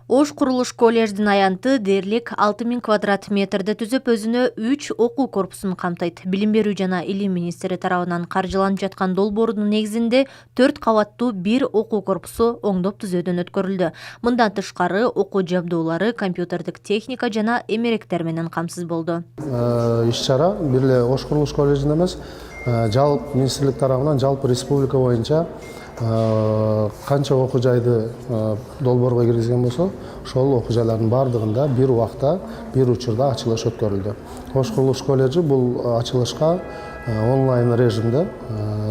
Ош курулуш коллеждин аянты дээрлик 6000 квадрат метрди түзүп, өзүнө 3 окуу корпусун камтыйт. Билим берүү жана илим министри тарабынан каржыланып жаткан долбоордун негизинде 4 кабаттуу бир окуу корпусу оңдоп түзөөдөн өткөрүлдү. Мындан тышкары окуу жабдуулары, компьютердик техника жана эмеректер менен камсыз болду. Иш-чара бир эле Ош курулуш коллежинде эмес, жалпы министрлик тарабынан жалпы республика боюнча канча окуу жайды долбоорго киргизген болсо, ошол окуу жайлардын баардыгында бир убакта, бир учурда ачылыш өткөрүлдү. Ош курулуш коллежи бул ачылышка онлайн режимде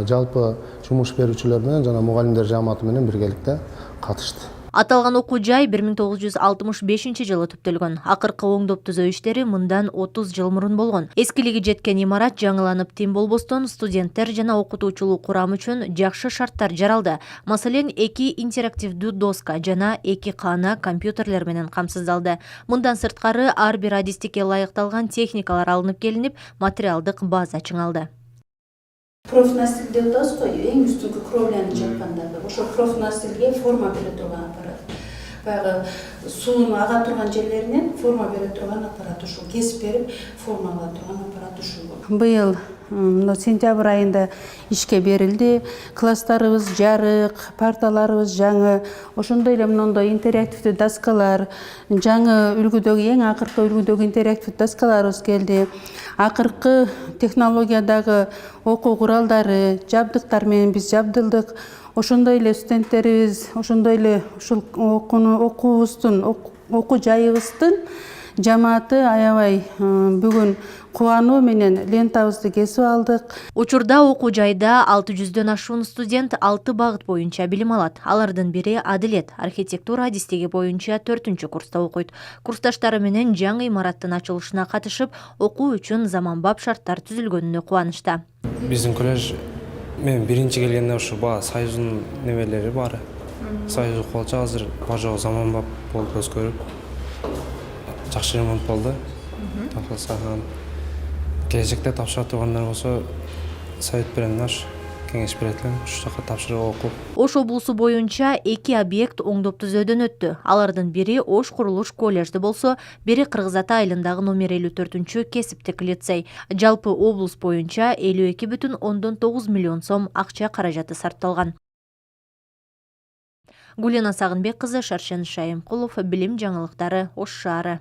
жалпы жумуш берүүчүлөр менен жана мугалимдер жааматы менен биргеликте катышты. Аталган окуу жай 1965 жылы түптөлгөн. Акыркы оңдоп түзөө иштери мындан 30 жыл мурун болгон. Эскилиги жеткен имарат жаңыланып тим болбостон студенттер жана окутуучулук курам үчүн жакшы шарттар жаралды. Маселен, 2 интерактивдүү доска жана 2 каана компьютерлер менен камсыздалды. Мындан сырткары ар бир адистикке ылайыкталган техникалар алынып келинип, материалдык база чыңалды. Профнастил деп атабыз го, эң үстүнкү кровляны жапкандагы. Ошо профнастилге форма бере турган аппарат. Баягы суунун ага турган жерлеринен форма бере турган аппарат ушул. Кесип берип, форма ала турган аппарат ушул. Быйыл сентябрь айында ишке берилди. Класстарыбыз жарык, парталарыбыз жаңы. Ошондой эле мондой интерактивдүү доскалар, жаңы үлгүдөгү, эң акыркы үлгүдөгү интерактивдүү доскаларыбыз келди. Акыркы технологиядагы окуу куралдары, жабдыктар менен биз жабдылдык. Ошондой эле студенттерибиз, ошондой эле ушул окуубуздун, окуу жайыбыздын жамааты аябай бүгүн кубануу менен лентабызды кесип алдык. Учурда окуу жайда 600дөн ашуун студент 6 багыт боюнча билим алат. Алардын бири Адилет, архитектура адистиги боюнча 4-курста окуйт. Курсташтары менен жаңы имараттын ачылышына катышып, окуу үчүн заманбап шарттар түзүлгөнүнө кубанычта. Биздин коллеж мен биринчи келгенде ушу Союздун немелери баары. Союз окулчу азыр бажоо заманбап болуп өзгөрүп, жакшы ремонт болду. Келечекте тапшыра тургандар болсо, совет берем кеңеш берет элем, ушул жака тапшырып окуп. Ош облусу боюнча 2 объект оңдоп түзөөдөн өттү. Алардын бири Ош курулуш коллежди болсо, бири Кыргыз Ата айылындагы номер 54 кесиптик лицей. Жалпы облус боюнча 52,9 миллион сом акча каражаты сарпталган. Гулена Сагынбек кызы, Шаршен Шайымкулов, билим жаңылыктары, Ош шаары.